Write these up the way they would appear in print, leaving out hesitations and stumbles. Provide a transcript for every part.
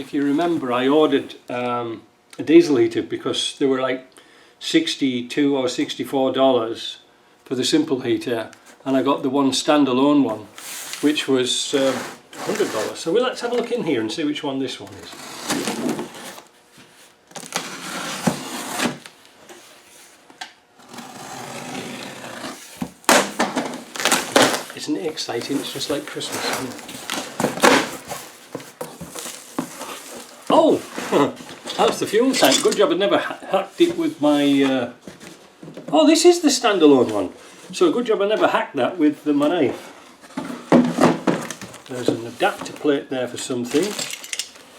if you remember, I ordered a diesel heater because they were like $62 or $64 for the simple heater, and I got the one standalone one which was $100. So let's have a look in here and see which one this one is. Isn't it exciting? It's just like Christmas, isn't it? Oh! That's the fuel tank. Good job I never hacked it with my... Oh, this is the standalone one. So good job I never hacked that with my knife. There's an adapter plate there for something.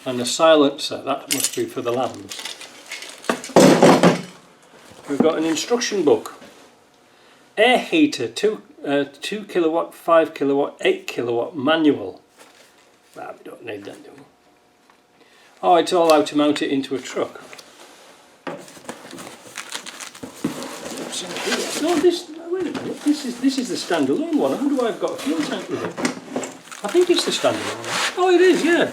And a silencer. That must be for the lambs. We've got an instruction book. Air heater, 2 kilowatt, 5 kilowatt, 8 kilowatt manual. Well, we don't need that, do we? Oh, it's all how to mount it into a truck. No, wait a minute, this is the standalone one. I wonder why I've got a fuel tank with it. I think it's the standalone one. Oh, it is, yeah.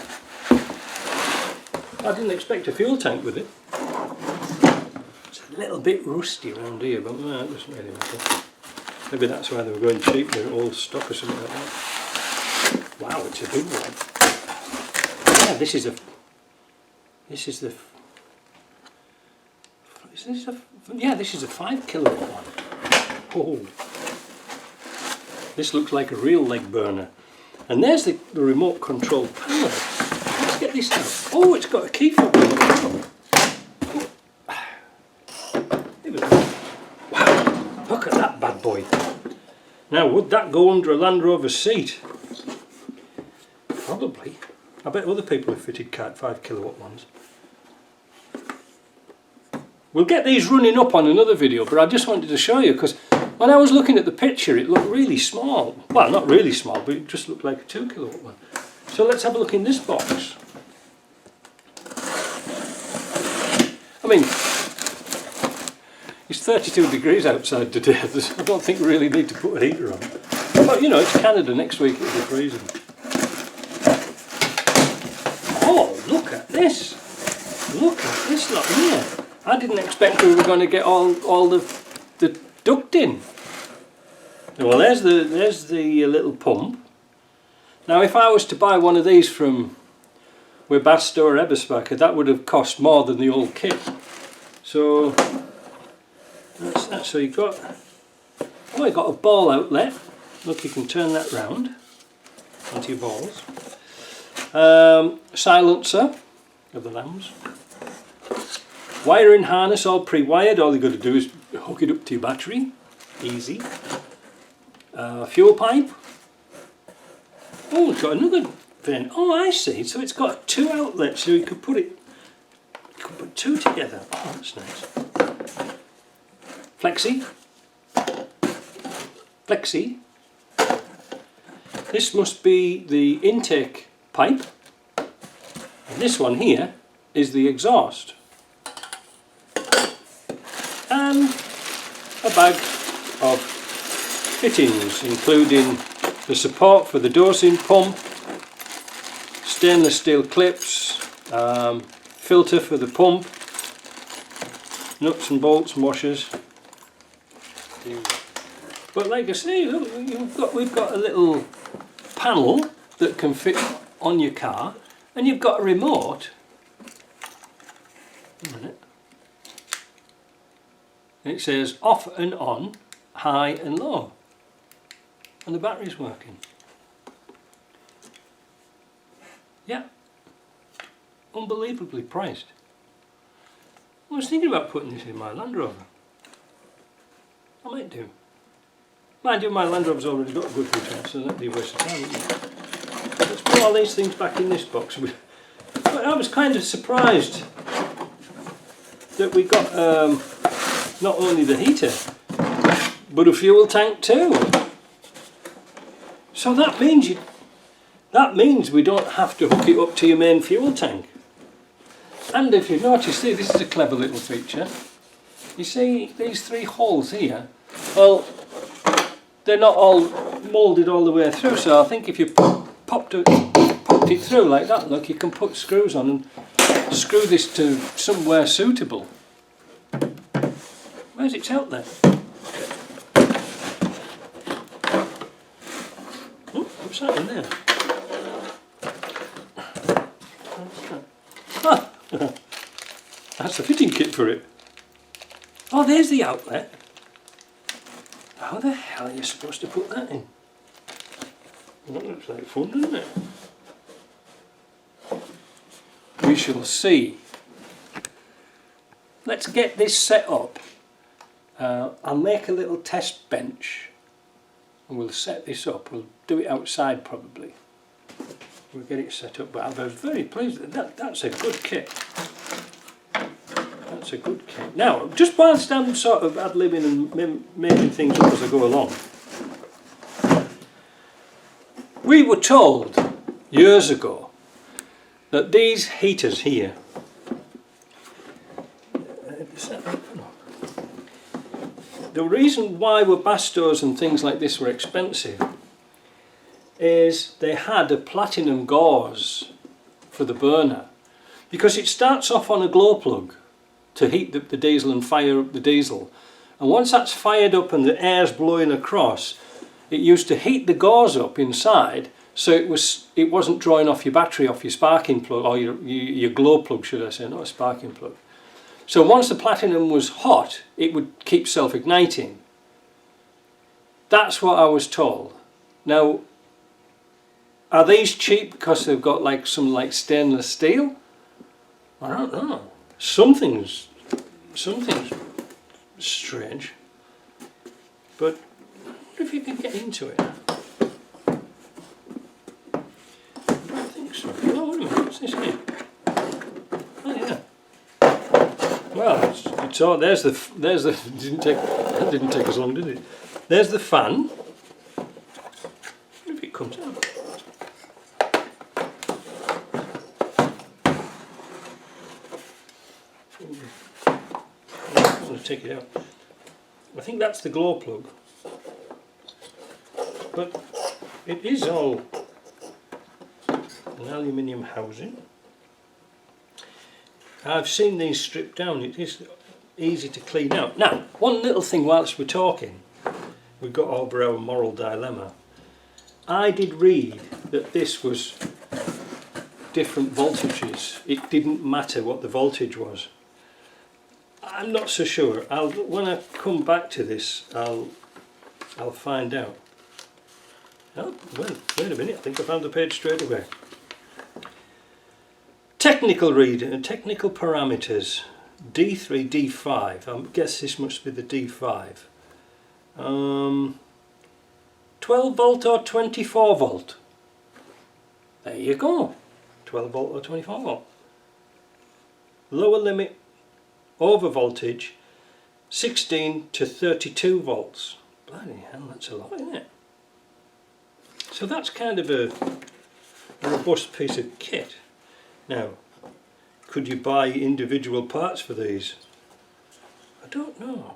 I didn't expect a fuel tank with it. It's a little bit rusty around here, but no, it doesn't really matter. Maybe that's why they were going cheap, they're old stock or something like that. Wow, it's a big one. Yeah, this is a 5 kilowatt one. Oh, this looks like a real leg burner. And there's the remote control panel. Let's get this out. Oh, it's got a key fob. Wow, look at that bad boy. Now, would that go under a Land Rover seat? Probably. I bet other people have fitted 5 kilowatt ones. We'll get these running up on another video, but I just wanted to show you because when I was looking at the picture it looked really small. Well, not really small, but it just looked like a 2 kilowatt one. So let's have a look in this box. I mean, it's 32 degrees outside today. I don't think we really need to put a heater on. But you know, it's Canada, next week it'll be freezing. Oh, look at this! Look at this lot here. I didn't expect we were going to get all the duct in. Well, there's the little pump. Now, if I was to buy one of these from Webasto or Eberspacher, that would have cost more than the old kit. So that's that. So you've got you got a ball outlet. Look, you can turn that round onto your balls. Silencer of the lambs. Wiring harness all pre-wired. All you've got to do is hook it up to your battery. Easy. Fuel pipe. Oh, it's got another vent. Oh, I see. So it's got 2 outlets, so you could put 2 together. Oh, that's nice. Flexi. This must be the intake pipe. And this one here is the exhaust. And a bag of fittings, including the support for the dosing pump, stainless steel clips, filter for the pump, nuts and bolts and washers. But like I say, look, we've got a little panel that can fit on your car, and you've got a remote. A minute. And it says off and on, high and low, and the battery's working. Yeah, unbelievably priced. I was thinking about putting this in my Land Rover. I might do. Mind you, my Land Rover's already got a good return, so that'd be a waste of time, wouldn't it? Let's put all these things back in this box. But I was kind of surprised that we got not only the heater, but a fuel tank too. So that means we don't have to hook it up to your main fuel tank. And if you notice, this is a clever little feature. You see these 3 holes here? Well, they're not all moulded all the way through, so I think if you popped put it through like that. Look, you can put screws on and screw this to somewhere suitable. Where's its outlet? Oh, what's that in there? Ah, that's the fitting kit for it. Oh, there's the outlet. How the hell are you supposed to put that in? That looks like fun, doesn't it? We shall see. Let's get this set up. I'll make a little test bench and we'll set this up. We'll do it outside probably. We'll get it set up, but I was very pleased with that. That's a good kit. That's a good kit. Now, just whilst I'm sort of ad-libbing and making things up as I go along, we were told years ago that these heaters here, the reason why Webastows and things like this were expensive is they had a platinum gauze for the burner, because it starts off on a glow plug to heat the diesel and fire up the diesel, and once that's fired up and the air's blowing across, it used to heat the gauze up inside, so it wasn't drawing off your battery off your sparking plug, or your glow plug should I say, not a sparking plug. So once the platinum was hot, it would keep self-igniting. That's what I was told. Now, are these cheap because they've got like some like stainless steel? I don't know. Something's strange. But what if you can get into it? I don't think so. Oh, wait a minute. What's this here? Oh yeah. Well, it's all. There's the. That didn't take as long, did it? There's the fan. What if it comes out? I'm going to take it out. I think that's the glow plug, but it is all an aluminium housing. I've seen these stripped down. It is easy to clean out. Now, one little thing whilst we're talking, we've got over our moral dilemma. I did read that this was different voltages. It didn't matter what the voltage was. I'm not so sure. When I come back to this, I'll find out. Oh, well, wait a minute. I think I found the page straight away. Technical reading, technical parameters, D3, D5. I guess this must be the D5. 12 volt or 24 volt. There you go. 12 volt or 24 volt. Lower limit over voltage 16 to 32 volts. Bloody hell, that's a lot, isn't it? So that's kind of a robust piece of kit. Now, could you buy individual parts for these? I don't know.